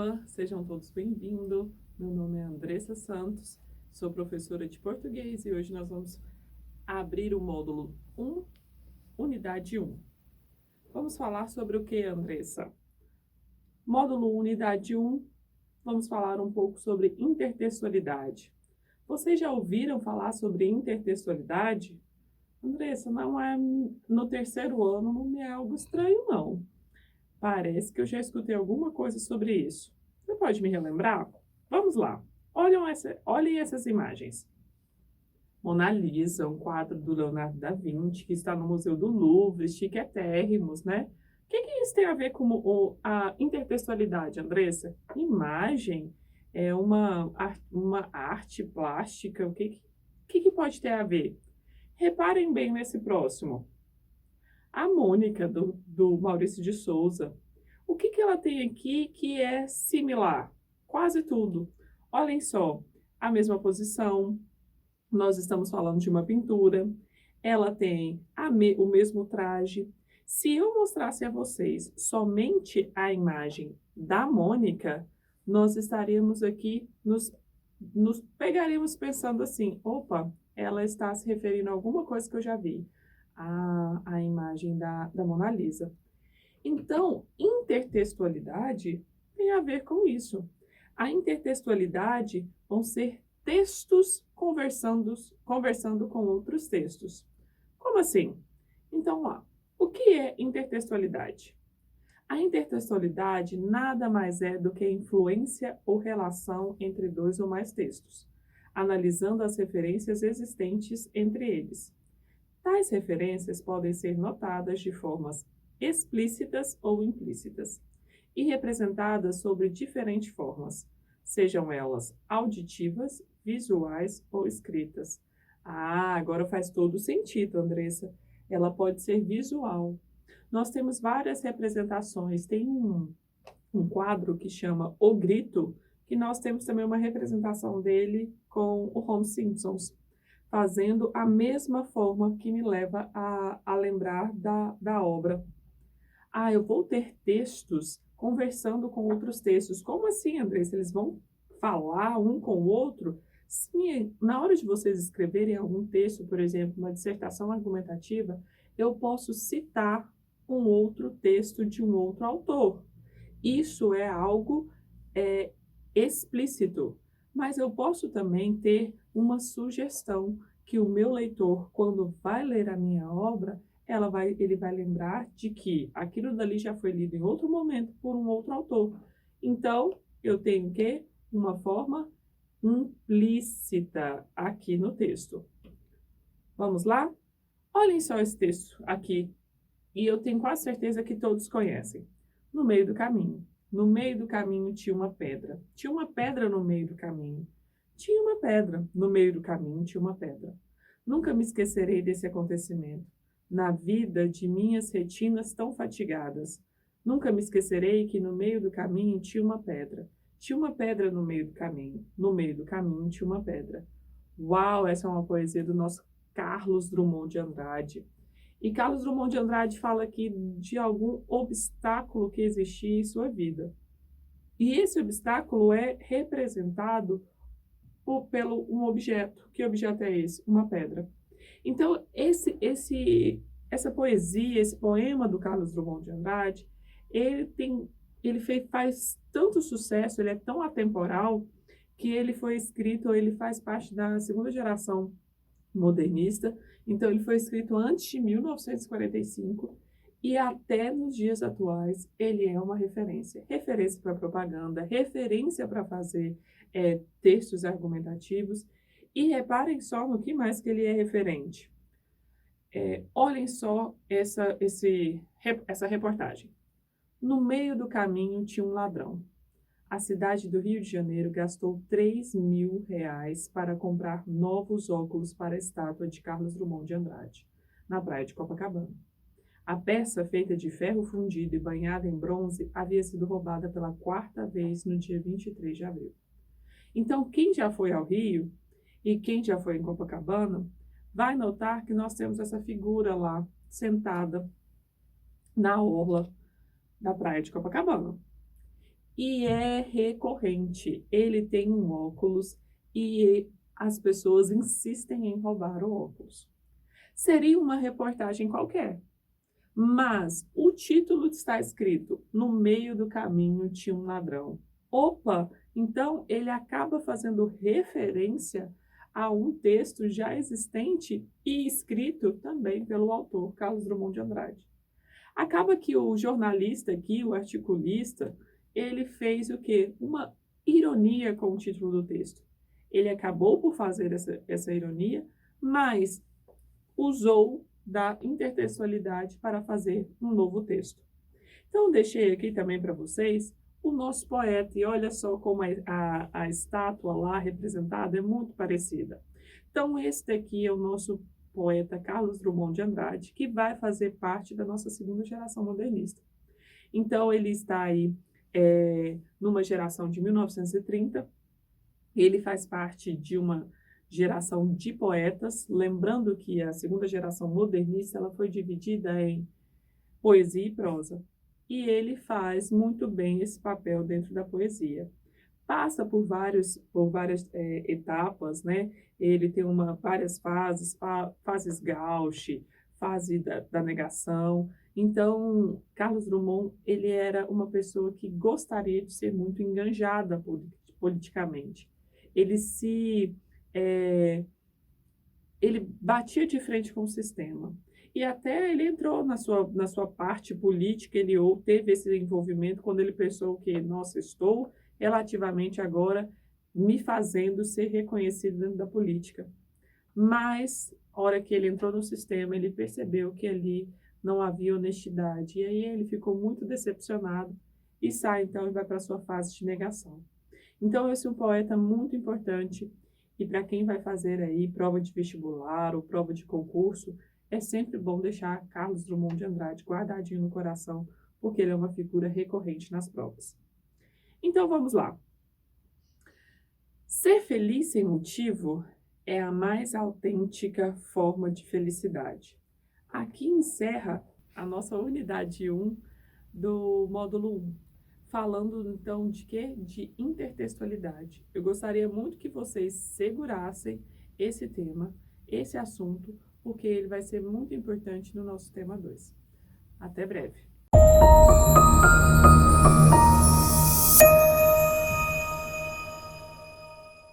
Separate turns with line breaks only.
Olá, sejam todos bem-vindos. Meu nome é Andressa Santos, sou professora de português e hoje nós vamos abrir o módulo 1, unidade 1. Vamos falar sobre o que, Andressa? Módulo unidade 1, vamos falar um pouco sobre intertextualidade. Vocês já ouviram falar sobre intertextualidade? Andressa, não é no terceiro ano, não me é algo estranho, não. Parece que eu já escutei alguma coisa sobre isso. Você pode me relembrar? Vamos lá. Olhem essas imagens. Mona Lisa, um quadro do Leonardo da Vinci, que está no Museu do Louvre, chiquetérrimos, né? O que isso tem a ver com a intertextualidade, Andressa? Imagem é uma arte plástica, o que pode ter a ver? Reparem bem nesse próximo. A Mônica, do Maurício de Souza. O que ela tem aqui que é similar? Quase tudo. Olhem só, a mesma posição, nós estamos falando de uma pintura, ela tem o mesmo traje. Se eu mostrasse a vocês somente a imagem da Mônica, nós estaríamos aqui, nos pegaríamos pensando assim, opa, ela está se referindo a alguma coisa que eu já vi. A imagem da Mona Lisa. Então, intertextualidade tem a ver com isso. A intertextualidade vão ser textos conversando com outros textos. Como assim? Então, lá, o que é intertextualidade? A intertextualidade nada mais é do que a influência ou relação entre dois ou mais textos, analisando as referências existentes entre eles. Tais referências podem ser notadas de formas explícitas ou implícitas e representadas sobre diferentes formas, sejam elas auditivas, visuais ou escritas. Agora faz todo sentido, Andressa. Ela pode ser visual. Nós temos várias representações. Tem um quadro que chama O Grito, que nós temos também uma representação dele com o Homer Simpsons, fazendo a mesma forma que me leva a lembrar da obra. Eu vou ter textos conversando com outros textos. Como assim, Andressa? Eles vão falar um com o outro? Sim, na hora de vocês escreverem algum texto, por exemplo, uma dissertação argumentativa, eu posso citar um outro texto de um outro autor. Isso é algo explícito, mas eu posso também ter uma sugestão que o meu leitor, quando vai ler a minha obra, ele vai lembrar de que aquilo dali já foi lido em outro momento por um outro autor. Então, eu tenho que uma forma implícita aqui no texto. Vamos lá? Olhem só esse texto aqui, e eu tenho quase certeza que todos conhecem. No meio do caminho. No meio do caminho tinha uma pedra. Tinha uma pedra no meio do caminho. Tinha uma pedra. No meio do caminho tinha uma pedra. Nunca me esquecerei desse acontecimento. Na vida de minhas retinas tão fatigadas. Nunca me esquecerei que no meio do caminho tinha uma pedra. Tinha uma pedra no meio do caminho. No meio do caminho tinha uma pedra. Uau, essa é uma poesia do nosso Carlos Drummond de Andrade. E Carlos Drummond de Andrade fala aqui de algum obstáculo que existia em sua vida. E esse obstáculo é representado pelo um objeto. Que objeto é esse? Uma pedra. Então, essa poesia, esse poema do Carlos Drummond de Andrade, faz tanto sucesso, ele é tão atemporal, que ele foi escrito, ele faz parte da segunda geração modernista, então ele foi escrito antes de 1945 e até nos dias atuais ele é uma referência. Referência para propaganda, referência para fazer textos argumentativos. E reparem só no que mais que ele é referente. Olhem só essa reportagem. No meio do caminho tinha um ladrão. A cidade do Rio de Janeiro gastou R$ 3.000 para comprar novos óculos para a estátua de Carlos Drummond de Andrade, na praia de Copacabana. A peça, feita de ferro fundido e banhada em bronze, havia sido roubada pela quarta vez no dia 23 de abril. Então, quem já foi ao Rio e quem já foi em Copacabana, vai notar que nós temos essa figura lá, sentada na orla da praia de Copacabana. e é recorrente. Ele tem um óculos e as pessoas insistem em roubar o óculos. Seria uma reportagem qualquer, mas o título está escrito: no meio do caminho tinha um ladrão. Opa! Então ele acaba fazendo referência a um texto já existente e escrito também pelo autor Carlos Drummond de Andrade. Acaba que o jornalista aqui, o articulista, ele fez o quê? Uma ironia com o título do texto. Ele acabou por fazer essa ironia, mas usou da intertextualidade para fazer um novo texto. Então, deixei aqui também para vocês o nosso poeta, e olha só como a estátua lá representada é muito parecida. Então, esse daqui é o nosso poeta Carlos Drummond de Andrade, que vai fazer parte da nossa segunda geração modernista. Então, ele está aí numa geração de 1930, ele faz parte de uma geração de poetas, lembrando que a segunda geração modernista ela foi dividida em poesia e prosa. E ele faz muito bem esse papel dentro da poesia. Passa por várias etapas, né? Ele tem várias fases, fases Gauche, fase da negação. Então, Carlos Drummond, ele era uma pessoa que gostaria de ser muito enganjada politicamente. Ele batia de frente com o sistema. E até ele entrou na sua parte política, ele teve esse envolvimento quando ele pensou que, nossa, estou relativamente agora me fazendo ser reconhecido dentro da política. Mas, a hora que ele entrou no sistema, ele percebeu que ali não havia honestidade. E aí ele ficou muito decepcionado e sai, então, e vai para a sua fase de negação. Então, esse é um poeta muito importante. E para quem vai fazer aí prova de vestibular ou prova de concurso, é sempre bom deixar Carlos Drummond de Andrade guardadinho no coração, porque ele é uma figura recorrente nas provas. Então vamos lá. Ser feliz sem motivo é a mais autêntica forma de felicidade. Aqui encerra a nossa unidade 1 do módulo 1. Falando, então, de quê? De intertextualidade. Eu gostaria muito que vocês segurassem esse tema, esse assunto, porque ele vai ser muito importante no nosso tema 2. Até breve!